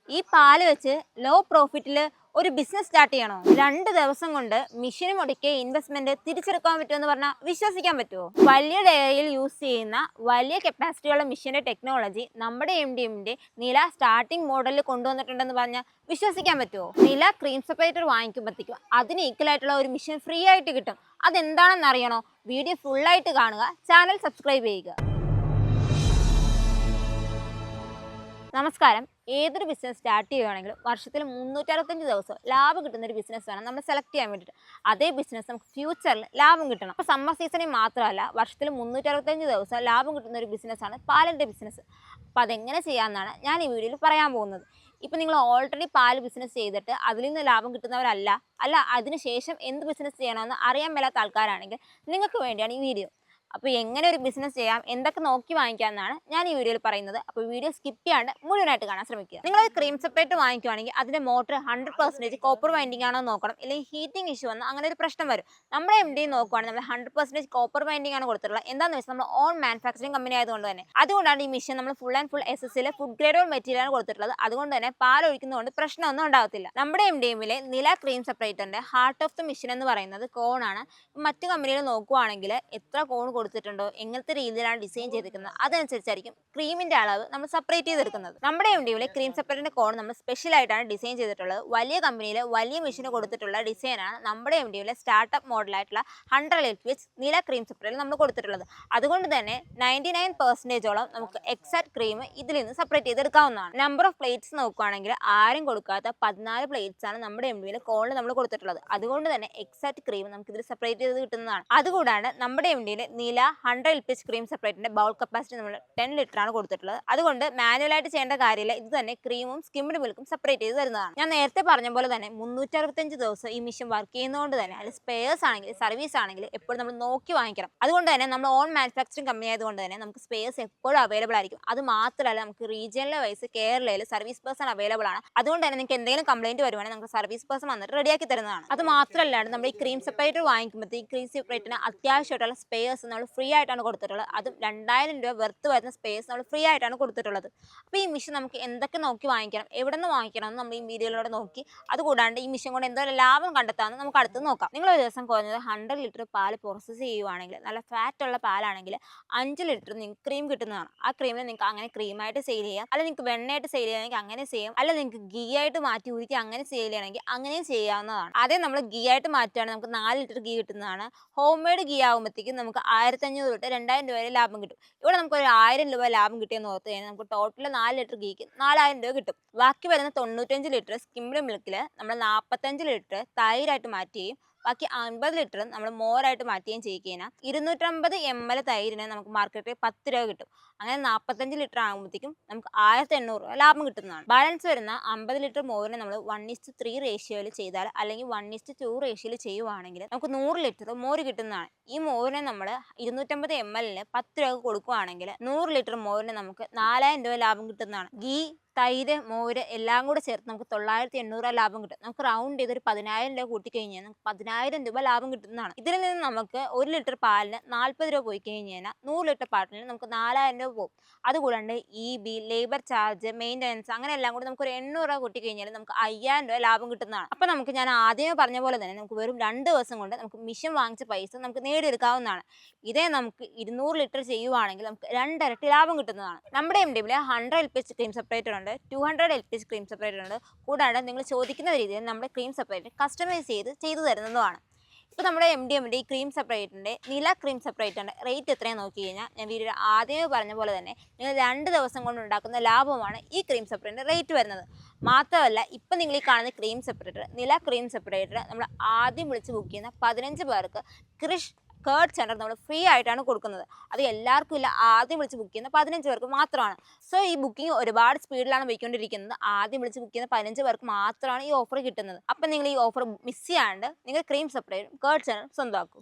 ഈ പാല് വെച്ച് ലോ പ്രോഫിറ്റിൽ ഒരു ബിസിനസ് സ്റ്റാർട്ട് ചെയ്യണോ? 2 ദിവസം കൊണ്ട് മിഷന് മുടക്കിയ ഇൻവെസ്റ്റ്മെന്റ് തിരിച്ചെടുക്കാൻ പറ്റുമെന്ന് പറഞ്ഞാൽ വിശ്വസിക്കാൻ പറ്റുമോ? വലിയ ഡയറിയിൽ യൂസ് ചെയ്യുന്ന വലിയ കപ്പാസിറ്റിയുള്ള മിഷന്റെ ടെക്നോളജി നമ്മുടെ MDMന്റെ നില സ്റ്റാർട്ടിംഗ് മോഡലിൽ കൊണ്ടുവന്നിട്ടുണ്ടെന്ന് പറഞ്ഞാൽ വിശ്വസിക്കാൻ പറ്റുമോ? നില ക്രീം സെപ്പറേറ്റർ വാങ്ങിക്കുമ്പോഴത്തേക്കും അതിന് ഈക്വൽ ആയിട്ടുള്ള ഒരു മിഷൻ ഫ്രീ ആയിട്ട് കിട്ടും. അതെന്താണെന്ന് അറിയണോ? വീഡിയോ ഫുള്ളായിട്ട് കാണുക, ചാനൽ സബ്സ്ക്രൈബ് ചെയ്യുക. നമസ്കാരം. ഏതൊരു ബിസിനസ് സ്റ്റാർട്ട് ചെയ്യുകയാണെങ്കിലും വർഷത്തിൽ 365 ദിവസം ലാഭം കിട്ടുന്ന ഒരു ബിസിനസ് വേണം നമ്മൾ സെലക്ട് ചെയ്യാൻ വേണ്ടിയിട്ട്. അതേ ബിസിനസ് നമുക്ക് ഫ്യൂച്ചറിൽ ലാഭം കിട്ടണം. അപ്പോൾ സമ്മർ സീസണിൽ മാത്രമല്ല, വർഷത്തിൽ 365 ദിവസം ലാഭം കിട്ടുന്ന ഒരു ബിസിനസ്സാണ് പാലിൻ്റെ ബിസിനസ്. അപ്പോൾ അതെങ്ങനെ ചെയ്യാമെന്നാണ് ഞാൻ ഈ വീഡിയോയിൽ പറയാൻ പോകുന്നത്. ഇപ്പോൾ നിങ്ങൾ ഓൾറെഡി പാൽ ബിസിനസ് ചെയ്തിട്ട് അതിൽ നിന്ന് ലാഭം കിട്ടുന്നവരല്ല, അതിനുശേഷം എന്ത് ബിസിനസ് ചെയ്യണമെന്ന് അറിയാൻ മേലാത്ത ആൾക്കാരാണെങ്കിൽ നിങ്ങൾക്ക് വേണ്ടിയാണ് ഈ വീഡിയോ. അപ്പോൾ എങ്ങനെ ഒരു ബിസിനസ് ചെയ്യാം, എന്തൊക്കെ നോക്കി വാങ്ങിക്കാമെന്നാണ് ഞാൻ ഈ വീഡിയോയിൽ പറയുന്നത്. അപ്പോൾ വീഡിയോ സ്കിപ്പ് ചെയ്യാണ്ട് മുഴുവനായിട്ട് കാണാൻ ശ്രമിക്കുക. നിങ്ങൾ ക്രീം സെപ്പറേറ്റ് വാങ്ങിക്കുകയാണെങ്കിൽ അതിൻ്റെ മോട്ടർ 100% കോപ്പർ വൈൻഡിങ് ആണോ നോക്കണം. ഇല്ലെങ്കിൽ ഹീറ്റിംഗ് ഇഷ്യൂ വന്നാൽ അങ്ങനെ ഒരു പ്രശ്നം വരും. നമ്മുടെ MD നോക്കുകയാണെങ്കിൽ നമ്മൾ 100% കോപ്പർ വൈൻഡിങ് ആണ് കൊടുത്തിട്ടുള്ളത്. എന്താണെന്ന് വെച്ചാൽ നമ്മൾ ഓൺ മാനുഫാക്ചറിങ് കമ്പനി ആയതുകൊണ്ട് തന്നെ അതുകൊണ്ടാണ് ഈ മെഷീൻ നമ്മൾ full and full SSL food grade മെറ്റീരിയലാണ് കൊടുത്തിട്ടുള്ളത്. അതുകൊണ്ട് തന്നെ പാൽ ഒഴിക്കുന്നതുകൊണ്ട് പ്രശ്നമൊന്നും ഉണ്ടാകത്തില്ല. നമ്മുടെ MDMലെ നില ക്രീം സെപ്പറേറ്ററിന്റെ ഹാർട്ട് ഓഫ് ദ മെഷീൻ എന്ന് പറയുന്നത് കോണാണ്. മറ്റു കമ്പനികൾ നോക്കുകയാണെങ്കിൽ എത്ര കോൺ കൊടുത്തിട്ടുണ്ടോ, എങ്ങനത്തെ രീതിയിലാണ് ഡിസൈൻ ചെയ്തിരിക്കുന്നത്, അതനുസരിച്ചായിരിക്കും ക്രീമിന്റെ അളവ് നമ്മൾ സെപ്പറേറ്റ് ചെയ്തെടുക്കുന്നത്. നമ്മുടെ MDMലെ ക്രീം സെപ്പറേറ്ററിന്റെ കോൺ നമ്മൾ സ്പെഷ്യൽ ആയിട്ടാണ് ഡിസൈൻ ചെയ്തിട്ടുള്ളത്. വലിയ കമ്പനിയിൽ വലിയ മെഷീന് കൊടുത്തിട്ടുള്ള ഡിസൈനാണ് നമ്മുടെ MDMലെ സ്റ്റാർട്ടപ്പ് മോഡലായിട്ടുള്ള 100 LPH നില ക്രീം സെപ്പറേറ്റർ നമ്മൾ കൊടുത്തിട്ടുള്ളത്. അതുകൊണ്ട് തന്നെ 99% നമുക്ക് എക്സാക്ട് ക്രീം ഇതിൽ നിന്ന് സെപ്പറേറ്റ് ചെയ്തെടുക്കാവുന്നതാണ്. നമ്പർ ഓഫ് പ്ലേറ്റ്സ് നോക്കുകയാണെങ്കിൽ ആരും കൊടുക്കാത്ത 14 പ്ലേറ്റ്സ് ആണ് നമ്മുടെ MDMലെ കോണിൽ നമ്മൾ കൊടുത്തിട്ടുള്ളത്. അതുകൊണ്ട് തന്നെ എക്സാക്ട് ക്രീം നമുക്ക് ഇതിൽ സെപ്പറേറ്റ് ചെയ്ത് കിട്ടുന്നതാണ്. അതുകൂടാണ്ട് നമ്മുടെ MDMലെ നില 100 LPH ക്രീം സെപ്പറേറ്ററിന്റെ ബൗൾ കപ്പാസിറ്റി നമ്മൾ 10 ലിറ്റർ ആണ് കൊടുത്തിട്ടുള്ളത്. അതുകൊണ്ട് മാനുവലായിട്ട് ചെയ്യേണ്ട കാര്യമില്ല. ഇത് തന്നെ ക്രീമും സ്കിംഡ് മിൽക്കും സെപ്പറേറ്റ് ചെയ്ത് തരുന്നതാണ്. ഞാൻ നേരത്തെ പറഞ്ഞ പോലെ തന്നെ 365 ദിവസം ഈ മെഷീൻ വർക്ക് ചെയ്യുന്നതുകൊണ്ട് തന്നെ അതിൽ സ്പെയർസ് ആണെങ്കിൽ സർവീസ് ആണെങ്കിൽ എപ്പോഴും നമ്മൾ നോക്കി വാങ്ങിക്കണം. അതുകൊണ്ട് തന്നെ നമ്മൾ ഓൺ മാനുഫാക്ചറിങ് കമ്പനി ആയതുകൊണ്ട് തന്നെ നമുക്ക് സ്പെയർസ് എപ്പോഴും അവൈലബിൾ ആയിരിക്കും. അത് മാത്രമല്ല, നമുക്ക് റീജിയണൽ വൈസ് കേരളയിൽ സർവീസ് പേഴ്സൺ അവൈലബിൾ ആണ്. അതുകൊണ്ട് തന്നെ നിങ്ങൾക്ക് എന്തെങ്കിലും കംപ്ലൈന്റ് വരുവാണെങ്കിൽ നമുക്ക് സർവീസ് പേഴ്സൺ വന്നിട്ട് റെഡിയാക്കി തരുന്നതാണ്. അത് മാത്രമല്ലാണ്ട് നമ്മൾ ഈ ക്രീം സെപ്പറേറ്റർ വാങ്ങിക്കുമ്പോൾ ഈ ക്രീം സെപ്പറേറ്ററിന് അത്യാവശ്യമായിട്ടുള്ള സ്പെയർസ് നമ്മൾ ഫ്രീ ആയിട്ടാണ് കൊടുത്തിട്ടുള്ളത്. അതും 2000 രൂപ വെർത്ത് വരുന്ന സ്പേസ് നമ്മൾ ഫ്രീ ആയിട്ടാണ് കൊടുത്തിട്ടുള്ളത്. അപ്പോൾ ഈ മെഷീൻ നമുക്ക് എന്തൊക്കെ നോക്കി വാങ്ങിക്കണം, എവിടെ നിന്ന് വാങ്ങിക്കണം എന്ന് നമ്മൾ ഈ വീഡിയോയിലൂടെ നോക്കി, അതുകൂടാണ്ട് ഈ മെഷീൻ കൊണ്ട് എന്തെങ്കിലും ലാഭം കണ്ടെത്താമെന്ന് നമുക്ക് അടുത്ത് നോക്കാം. നിങ്ങൾ ഒരു ദിവസം കുറഞ്ഞത് 100 ലിറ്റർ പാൽ പ്രോസസ്സ് ചെയ്യുവാണെങ്കിൽ, നല്ല ഫാറ്റ് ഉള്ള പാലാണെങ്കിൽ 5 ലിറ്റർ നിങ്ങൾക്ക് ക്രീം കിട്ടുന്നതാണ്. ആ ക്രീമിനെ നിങ്ങൾക്ക് അങ്ങനെ ക്രീമായിട്ട് സെയിൽ ചെയ്യാം, അല്ലെങ്കിൽ നിങ്ങൾക്ക് വെണ്ണയായിട്ട് സെയിൽ ചെയ്യണമെങ്കിൽ അങ്ങനെ ചെയ്യാം, അല്ലെങ്കിൽ നിങ്ങൾക്ക് ഗീ ആയിട്ട് മാറ്റി ഉരുക്കി അങ്ങനെ സെയിൽ ചെയ്യണമെങ്കിൽ അങ്ങനെയും ചെയ്യാവുന്നതാണ്. ആദ്യം നമ്മൾ ഗീ ആയിട്ട് മാറ്റുകയാണെങ്കിൽ നമുക്ക് 4 ലിറ്റർ ഗീ കിട്ടുന്നതാണ്. ഹോം മെയ്ഡ് ഗീ ആകുമ്പോഴത്തേക്കും നമുക്ക് 1500 തൊട്ട് 2000 രൂപ വരെ ലാഭം കിട്ടും. ഇവിടെ നമുക്ക് ഒരു 1000 രൂപ ലാഭം കിട്ടിയെന്ന് ഓർത്ത് കഴിഞ്ഞാൽ നമുക്ക് ടോട്ടൽ 4 ലിറ്റർ ഗീക്ക് 4000 രൂപ കിട്ടും. ബാക്കി വരുന്ന 95 ലിറ്റർ സ്കിംഡ് മിൽക്കിൽ നമ്മൾ 45 ലിറ്റർ തൈരായിട്ട് മാറ്റുകയും ബാക്കി 50 ലിറ്റർ നമ്മൾ മോരായിട്ട് മാറ്റുകയും ചെയ്യുകയാണ്. 250 ml തൈരിന് നമുക്ക് മാർക്കറ്റിൽ 10 രൂപ കിട്ടും. അങ്ങനെ 45 ലിറ്റർ ആകുമ്പോഴത്തേക്കും നമുക്ക് 1800 രൂപ ലാഭം കിട്ടുന്നതാണ്. ബാലൻസ് വരുന്ന 50 ലിറ്റർ മോരിനെ നമ്മൾ 1:3 റേഷ്യോയിൽ ചെയ്താൽ, അല്ലെങ്കിൽ 1:2 റേഷ്യോയിൽ ചെയ്യുവാണെങ്കിൽ നമുക്ക് 100 ലിറ്റർ മോര് കിട്ടുന്നതാണ്. ഈ മോരിനെ നമ്മൾ 250 ml 10 രൂപ കൊടുക്കുകയാണെങ്കിൽ 100 ലിറ്റർ മോരിന് നമുക്ക് 4000 രൂപ ലാഭം കിട്ടുന്നതാണ്. ഗീ, തൈര്, മോര് എല്ലാം കൂടെ ചേർത്ത് നമുക്ക് 9800 ലാഭം കിട്ടും. നമുക്ക് റൗണ്ട് ചെയ്ത് ഒരു 10000 രൂപ കൂട്ടിക്കഴിഞ്ഞാൽ നമുക്ക് 10000 രൂപ ലാഭം കിട്ടുന്നതാണ്. ഇതിൽ നിന്ന് നമുക്ക് 1 ലിറ്റർ പാലിന് 40 രൂപ പോയി കഴിഞ്ഞാൽ 100 ലിറ്റർ പാലിന് നമുക്ക് 4000 രൂപ പോകും. അതുകൂടാണ്ട് EB, ലേബർ ചാർജ്, മെയിൻ്റനൻസ് അങ്ങനെ എല്ലാം കൂടി നമുക്ക് ഒരു 800 രൂപ കൂട്ടിക്കഴിഞ്ഞാൽ നമുക്ക് 5000 രൂപ ലാഭം കിട്ടുന്നതാണ്. അപ്പോൾ നമുക്ക് ഞാൻ ആദ്യമേ പറഞ്ഞ പോലെ തന്നെ നമുക്ക് വെറും 2 ദിവസം കൊണ്ട് നമുക്ക് മെഷീൻ വാങ്ങിച്ച പൈസ നമുക്ക് നേടിയെടുക്കാവുന്നതാണ്. ഇതേ നമുക്ക് 200 ലിറ്റർ ചെയ്യുവാണെങ്കിൽ നമുക്ക് 2 ഇരട്ടി ലാഭം കിട്ടുന്നതാണ്. നമ്മുടെ MDMലെ 100 LPH ക്രീം സെപ്പറേറ്റർ ഉണ്ട്, 200 LPH ക്രീം സെപ്പറേറ്റർ ഉണ്ട്. കൂടാതെ നിങ്ങൾ ചോദിക്കുന്ന രീതിയിൽ നമ്മുടെ ക്രീം സെപ്പറേറ്റർ കസ്റ്റമൈസ് ചെയ്തു തരുന്നതുമാണ്. ഇപ്പോൾ നമ്മുടെ MDMന്റെ ഈ ക്രീം സെപ്പറേറ്ററിൻ്റെ നില ക്രീം സെപ്പറേറ്ററിൻ്റെ റേറ്റ് എത്രയാണ് നോക്കി കഴിഞ്ഞാൽ ഞാൻ വീഡിയോ ആദ്യമേ പറഞ്ഞ പോലെ തന്നെ നിങ്ങൾ 2 ദിവസം കൊണ്ട് ഉണ്ടാക്കുന്ന ലാഭമാണ് ഈ ക്രീം സെപ്പറേറ്ററിൻ്റെ റേറ്റ് വരുന്നത്. മാത്രമല്ല, ഇപ്പം നിങ്ങൾ ഈ കാണുന്ന ക്രീം സെപ്പറേറ്റർ, നില ക്രീം സെപ്പറേറ്റർ നമ്മൾ ആദ്യം വിളിച്ച് ബുക്ക് ചെയ്യുന്ന 15 പേർക്ക് ക്രിഷ് കേർഡ് സെൻറ്റർ നമ്മൾ ഫ്രീ ആയിട്ടാണ് കൊടുക്കുന്നത്. അത് എല്ലാവർക്കും ഇല്ല, ആദ്യം വിളിച്ച് ബുക്ക് ചെയ്യുന്ന 15 പേർക്ക് മാത്രമാണ്. സോ ഈ ബുക്കിംഗ് ഒരുപാട് സ്പീഡിലാണ് പോയിക്കൊണ്ടിരിക്കുന്നത്. ആദ്യം വിളിച്ച് ബുക്ക് ചെയ്യുന്ന 15 പേർക്ക് മാത്രമാണ് ഈ ഓഫർ കിട്ടുന്നത്. അപ്പം നിങ്ങൾ ഈ ഓഫർ മിസ് ചെയ്യാണ്ട് നിങ്ങൾ ക്രീം സെപ്പറേറ്റർ കേർഡ് സെൻറ്റർ സ്വന്തമാക്കും.